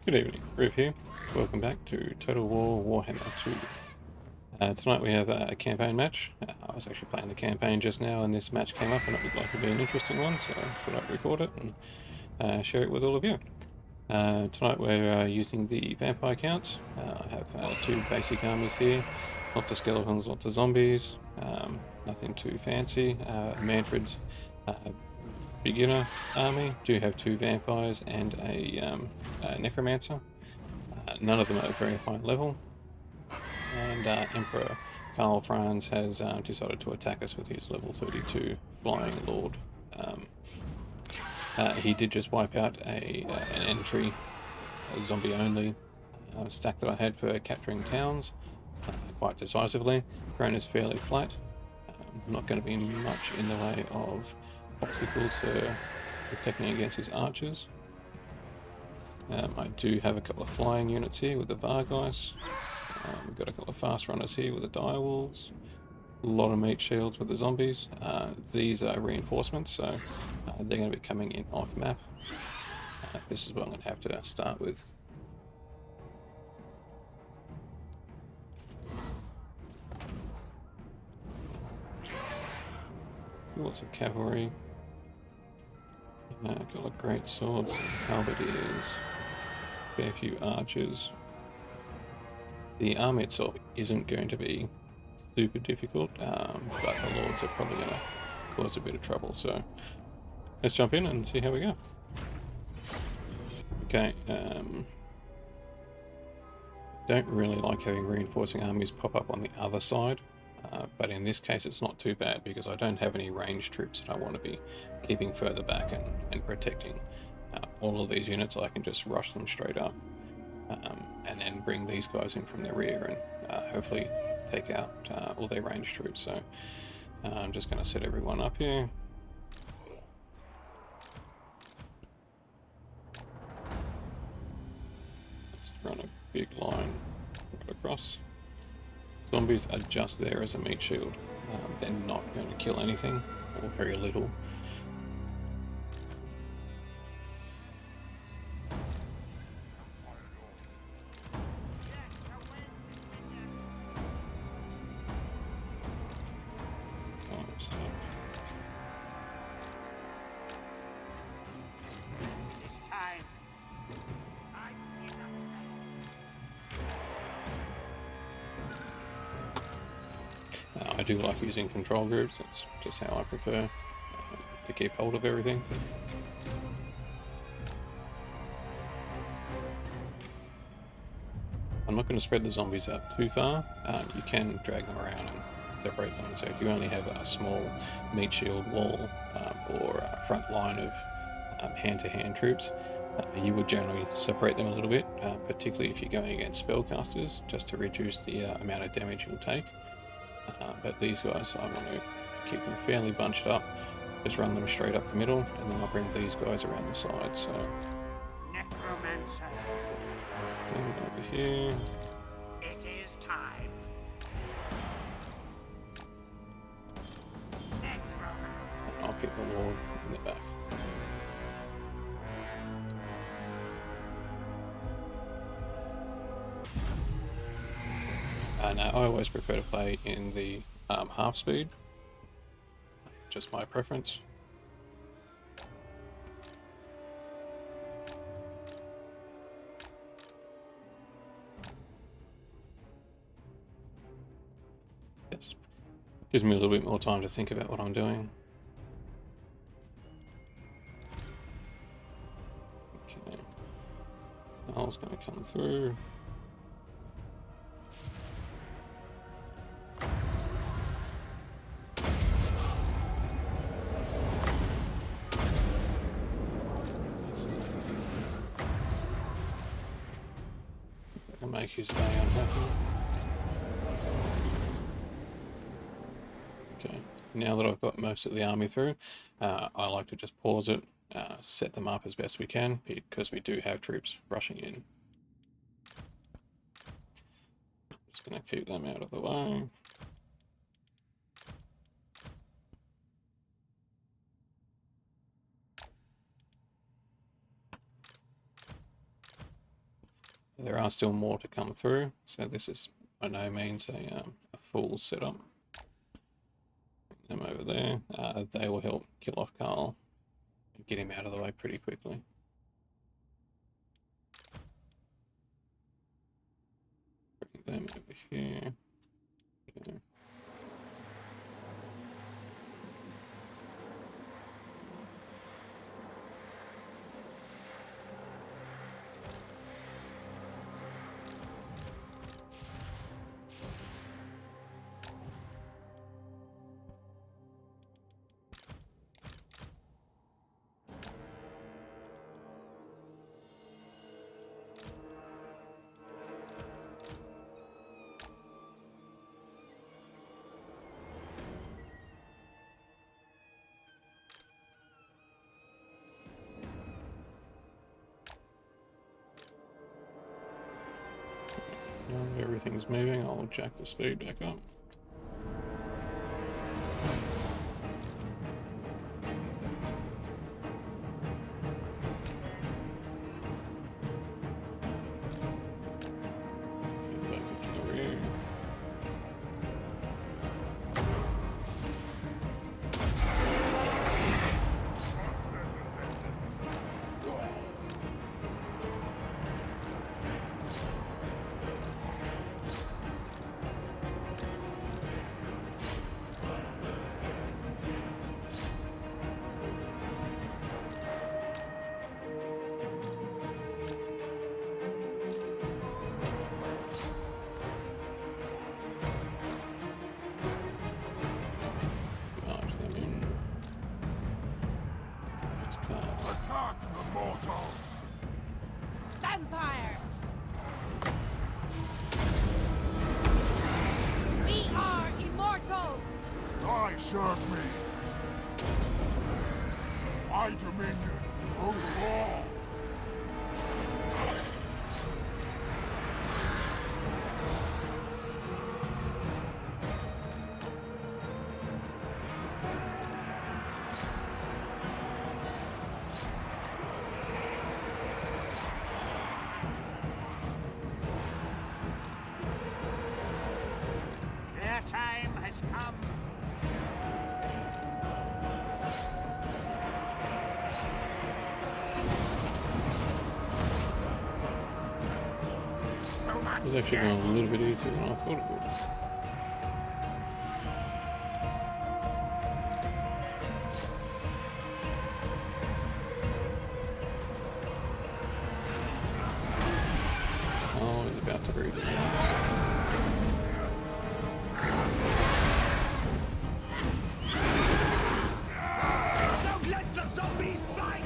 Good evening, Riv here. Welcome back to Total War Warhammer 2. Tonight we have a campaign match. I was actually playing the campaign just now and this match came up and it looked like it would be an interesting one, so I thought I'd record it and share it with all of you. Tonight we're using the vampire counts. I have two basic armies here. Lots of skeletons, lots of zombies. Nothing too fancy. Manfred's beginner army. Do have two vampires and a necromancer. None of them are very high level. And Emperor Karl has decided to attack us with his level 32 Flying Lord. He did just wipe out an entry, a zombie-only stack that I had for capturing towns quite decisively. Ground is fairly flat. Not going to be much in the way of obstacles for protecting against his archers. I do have a couple of flying units here with the Vargeis. We've got a couple of fast runners here with the direwolves. A lot of meat shields with the zombies. These are reinforcements, so they're going to be coming in off map. This is what I'm going to have to start with. Lots of cavalry. A couple of great swords, halberdiers, fair few archers. The army itself isn't going to be super difficult, but the lords are probably going to cause a bit of trouble, so let's jump in and see how we go. Okay, don't really like having reinforcing armies pop up on the other side, but in this case it's not too bad because I don't have any ranged troops that I want to be keeping further back and protecting. All of these units I can just rush them straight up. And then bring these guys in from the rear and hopefully take out all their ranged troops. So I'm just going to set everyone up here. Just run a big line right across. Zombies are just there as a meat shield. They're not going to kill anything, or very little. I do like using control groups, that's just how I prefer to keep hold of everything. I'm not going to spread the zombies out too far. You can drag them around and separate them, so if you only have a small meat shield wall or a front line of hand-to-hand troops, you would generally separate them a little bit, particularly if you're going against spellcasters, just to reduce the amount of damage you'll take. But these guys, I want to keep them fairly bunched up, just run them straight up the middle, and then I'll bring these guys around the side. So, Necromancer. Over here. It is time. I'll keep the Lord in the back. Now, I always prefer to play in the half speed, just my preference. Yes, gives me a little bit more time to think about what I'm doing. Okay, Karl's going to come through. Make his day unhappy. Okay, now that I've got most of the army through, I like to just pause it, set them up as best we can, because we do have troops rushing in. Just going to keep them out of the way. There are still more to come through, so this is by no means a full setup. Bring them over there. They will help kill off Karl and get him out of the way pretty quickly. Bring them over here. Okay. Everything's moving, I'll jack the speed back up. Get back into the rear. Attack the mortals! Vampire! We are immortal! Thy serve me! My dominion over all! Their time has come. So much It was actually going a little bit easier than I thought it would. Oh, he's about to breathe his lungs. Don't let the zombies bite!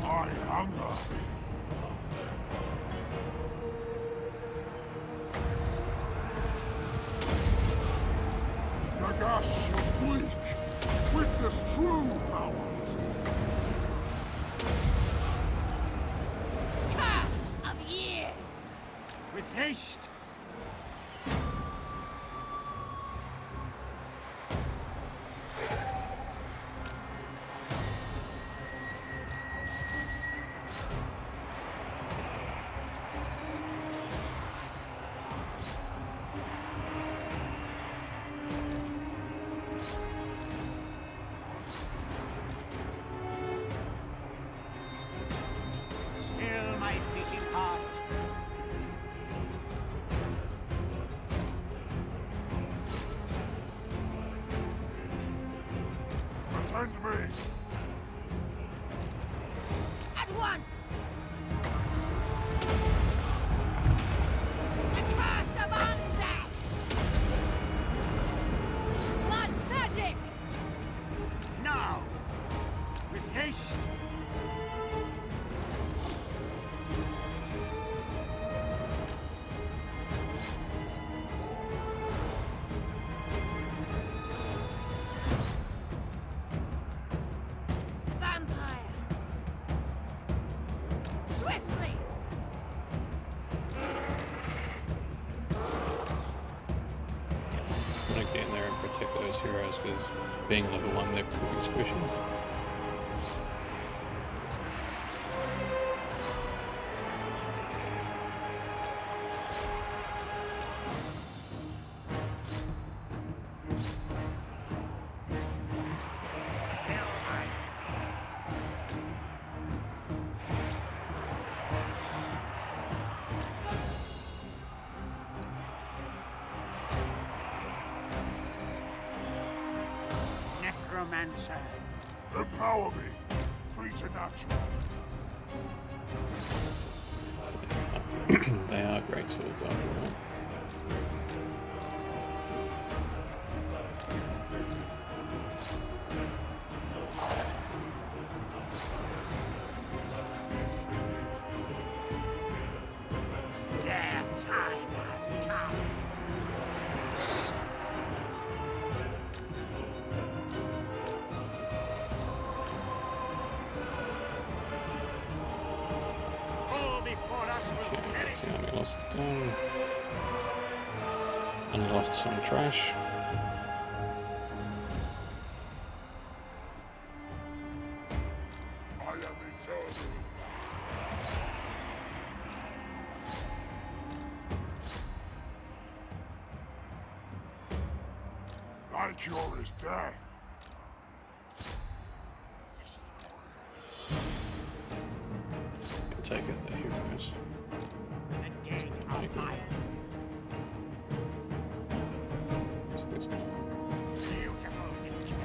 I hunger! Nagash is weak! Witness true power! Curse of years! With haste! Still my beating heart. Attend me! At once! The curse of undeath! Blood magic! Now! With haste! Vampire! Swiftly! I'm gonna get in there and protect those heroes because being level 1 left would be squishy. Necromancer. Empower me. Preternatural. So they are great swords after all. Their time has come. All before us will Okay, perish. let's see how many losses done. And lost some trash. I am eternal. Thy cure is death. Can take it, the heroes. The gate of fire. So this one. Beautiful picture.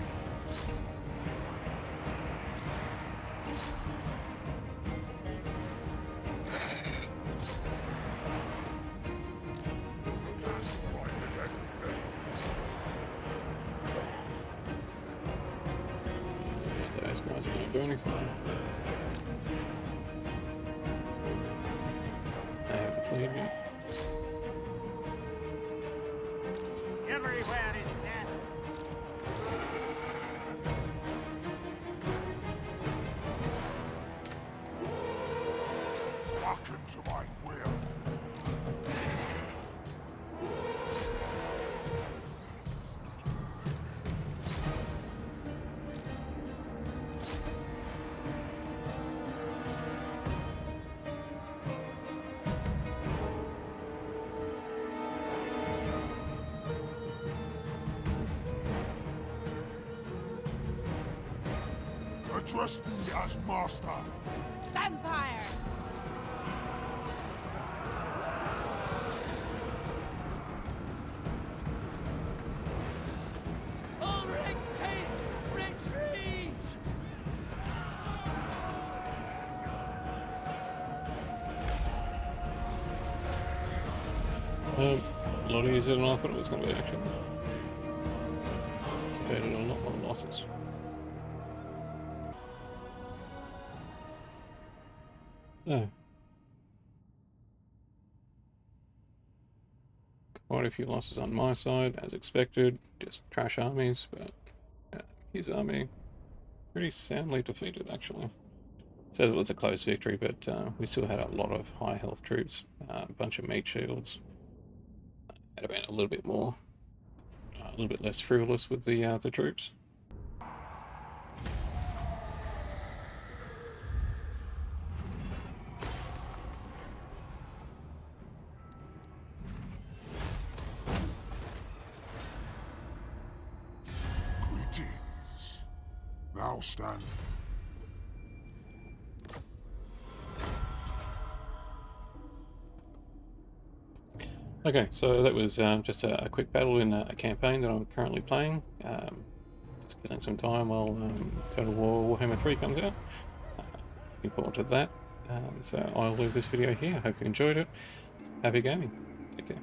Yeah, those guys are going to do anything. They haven't fled yet. Everywhere is death. Hearken to my will. Address thee as master. Vampire! Ulrich's taste! Retreat! A lot easier than I thought it was going to be, actually. Anticipated a lot more losses. So, quite a few losses on my side, as expected. Just trash armies, but his army pretty soundly defeated, actually. So it was a close victory, but we still had a lot of high health troops, a bunch of meat shields. Had been a little bit more, a little bit less frivolous with the troops. Greetings. Thou stand. Okay, so that was just a quick battle in a campaign that I'm currently playing. Just killing some time while Total War Warhammer 3 comes out. Looking forward to that. So I'll leave this video here. Hope you enjoyed it. Happy gaming. Take care.